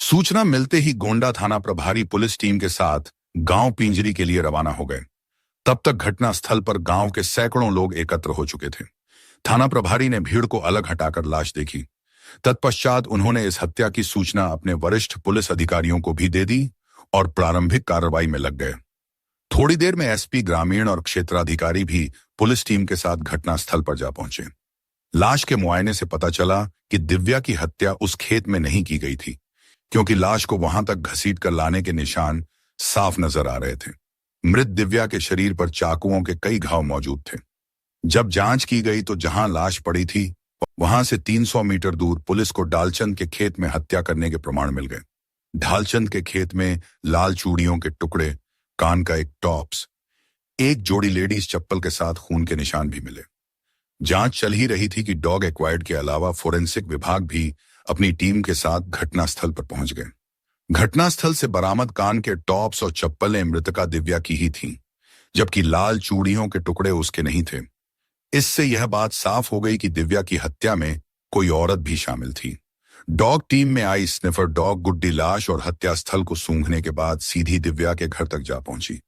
सूचना मिलते ही गोंडा थाना प्रभारी पुलिस टीम के साथ गांव पिंजरी के लिए रवाना हो गए। तब तक घटनास्थल पर गांव के सैकड़ों लोग एकत्र हो चुके थे। थाना प्रभारी ने भीड़ को अलग हटाकर लाश देखी। तत्पश्चात उन्होंने इस हत्या की सूचना अपने वरिष्ठ पुलिस अधिकारियों को भी दे दी और प्रारंभिक कार्रवाई में लग गए। थोड़ी देर में एसपी ग्रामीण और क्षेत्राधिकारी भी पुलिस टीम के साथ घटनास्थल पर जा पहुंचे। लाश के मुआयने से पता चला कि दिव्या की हत्या उस खेत में नहीं की गई थी, क्योंकि लाश को वहां तक घसीट कर लाने के निशान साफ नजर आ रहे थे। मृत दिव्या के शरीर पर चाकुओं के कई घाव मौजूद थे। जब जांच की गई तो जहां लाश पड़ी थी वहां से 300 मीटर दूर पुलिस को डालचंद के खेत में हत्या करने के प्रमाण मिल गए। ढालचंद के खेत में लाल चूड़ियों के टुकड़े, कान का एक टॉप्स, एक जोड़ी लेडीज चप्पल के साथ खून के निशान भी मिले। जांच चल ही रही थी कि डॉग एक्वायर्ड के अलावा फोरेंसिक विभाग भी अपनी टीम के साथ घटनास्थल पर पहुंच गए। घटनास्थल से बरामद कान के टॉप्स और चप्पलें मृतका दिव्या की ही थीं, जबकि लाल चूड़ियों के टुकड़े उसके नहीं थे। इससे यह बात साफ हो गई कि दिव्या की हत्या में कोई औरत भी शामिल थी। डॉग टीम में आई स्निफर डॉग गुड्डी लाश और हत्यास्थल को सूंघने के बाद सीधी दिव्या के घर तक जा पहुंची।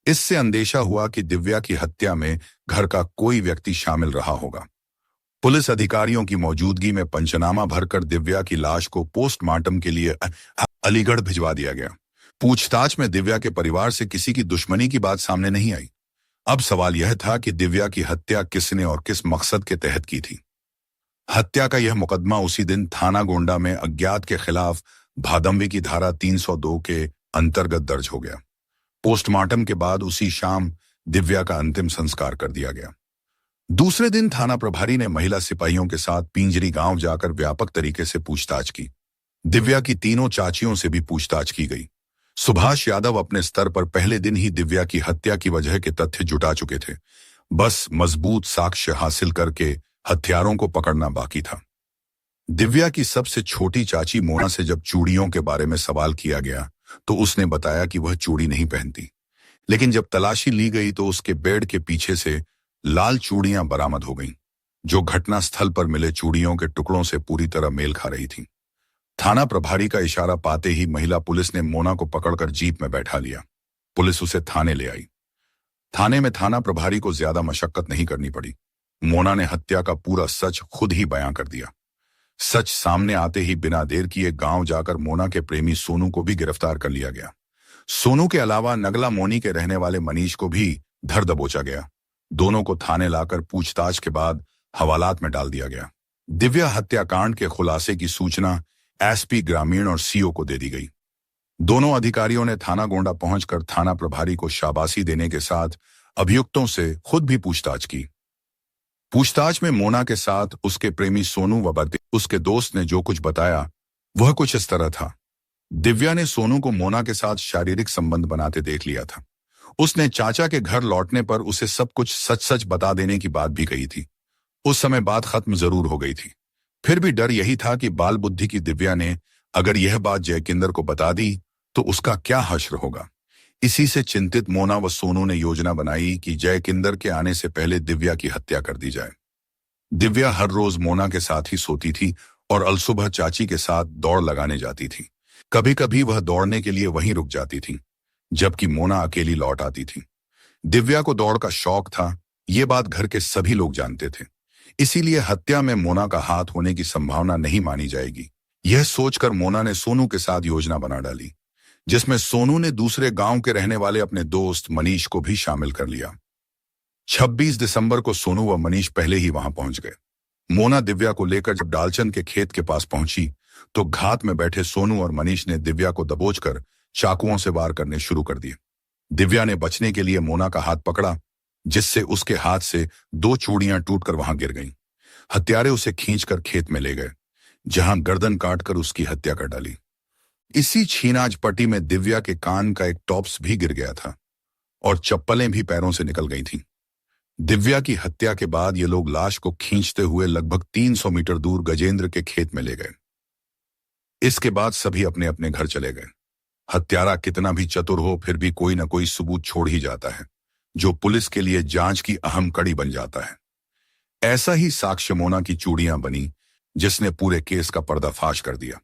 इससे अंदेशा हुआ कि दिव्या की हत्या में घर का कोई व्यक्ति शामिल रहा होगा। पुलिस अधिकारियों की मौजूदगी में पंचनामा भरकर दिव्या की लाश को पोस्टमार्टम के लिए अलीगढ़ भिजवा दिया गया। पूछताछ में दिव्या के परिवार से किसी की दुश्मनी की बात सामने नहीं आई। अब सवाल यह था कि दिव्या की हत्या किसने और किस मकसद के तहत की थी। हत्या का यह मुकदमा उसी दिन थाना गोंडा में अज्ञात के खिलाफ भादंवी की धारा 302 के अंतर्गत दर्ज हो गया। पोस्टमार्टम के बाद उसी शाम दिव्या का अंतिम संस्कार कर दिया गया। दूसरे दिन थाना प्रभारी ने महिला सिपाहियों के साथ पिंजरी गांव जाकर व्यापक तरीके से पूछताछ की। दिव्या की तीनों चाचियों से भी पूछताछ की गई। सुभाष यादव अपने स्तर पर पहले दिन ही दिव्या की हत्या की वजह के तथ्य जुटा चुके थे। बस मजबूत साक्ष्य हासिल करके हत्यारों को पकड़ना बाकी था। दिव्या की सबसे छोटी चाची मोना से जब चूड़ियों के बारे में सवाल किया गया तो उसने बताया कि वह चूड़ी नहीं पहनती, लेकिन जब तलाशी ली गई तो उसके बेड के पीछे से लाल चूड़ियां बरामद हो गईं, जो घटनास्थल पर मिले चूड़ियों के टुकड़ों से पूरी तरह मेल खा रही थी। थाना प्रभारी का इशारा पाते ही महिला पुलिस ने मोना को पकड़कर जीप में बैठा लिया। पुलिस उसे थाने ले आई। थाने में थाना प्रभारी को ज्यादा मशक्कत नहीं करनी पड़ी। मोना ने हत्या का पूरा सच खुद ही बयां कर दिया। सच सामने आते ही बिना देर किए गांव जाकर मोना के प्रेमी सोनू को भी गिरफ्तार कर लिया गया। सोनू के अलावा नगला मोनी के रहने वाले मनीष को भी धर दबोचा गया। दोनों को थाने लाकर पूछताछ के बाद हवालात में डाल दिया गया। दिव्या हत्याकांड के खुलासे की सूचना एसपी ग्रामीण और सीओ को दे दी गई। दोनों अधिकारियों ने थाना गोंडा पहुंचकर थाना प्रभारी को शाबाशी देने के साथ अभियुक्तों से खुद भी पूछताछ की। पूछताछ में मोना के साथ उसके प्रेमी सोनू व उसके दोस्त ने जो कुछ बताया वह कुछ इस तरह था। दिव्या ने सोनू को मोना के साथ शारीरिक संबंध बनाते देख लिया था। उसने चाचा के घर लौटने पर उसे सब कुछ सच सच बता देने की बात भी कही थी। उस समय बात खत्म जरूर हो गई थी, फिर भी डर यही था कि बाल बुद्धि की दिव्या ने अगर यह बात जयकिंदर को बता दी तो उसका क्या हश्र होगा। इसी से चिंतित मोना व सोनू ने योजना बनाई कि जयकिंदर के आने से पहले दिव्या की हत्या कर दी जाए। दिव्या हर रोज मोना के साथ ही सोती थी और अलसुबह चाची के साथ दौड़ लगाने जाती थी। कभी कभी वह दौड़ने के लिए वहीं रुक जाती थी, जबकि मोना अकेली लौट आती थी। दिव्या को दौड़ का शौक था, ये बात घर के सभी लोग जानते थे। इसीलिए हत्या में मोना का हाथ होने की संभावना नहीं मानी जाएगी। यह सोचकर मोना ने सोनू के साथ योजना बना डाली, जिसमें सोनू ने दूसरे गांव के रहने वाले अपने दोस्त मनीष को भी शामिल कर लिया। 26 दिसंबर को सोनू व मनीष पहले ही वहां पहुंच गए। मोना दिव्या को लेकर जब डालचंद के खेत के पास पहुंची तो घात में बैठे सोनू और मनीष ने दिव्या को दबोचकर चाकुओं से वार करने शुरू कर दिए। दिव्या ने बचने के लिए मोना का हाथ पकड़ा, जिससे उसके हाथ से 2 चूड़ियां टूटकर वहां गिर गईं। हत्यारे उसे खींचकर खेत में ले गए, जहां गर्दन काटकर उसकी हत्या कर डाली। इसी छीनाज पट्टी में दिव्या के कान का एक टॉप्स भी गिर गया था और चप्पलें भी पैरों से निकल गई थीं। दिव्या की हत्या के बाद ये लोग लाश को खींचते हुए लगभग 300 मीटर दूर गजेंद्र के खेत में ले गए। इसके बाद सभी अपने अपने घर चले गए। हत्यारा कितना भी चतुर हो, फिर भी कोई न कोई सबूत छोड़ ही जाता है, जो पुलिस के लिए जांच की अहम कड़ी बन जाता है। ऐसा ही साक्ष्य मोना की चूड़ियां बनी, जिसने पूरे केस का पर्दाफाश कर दिया।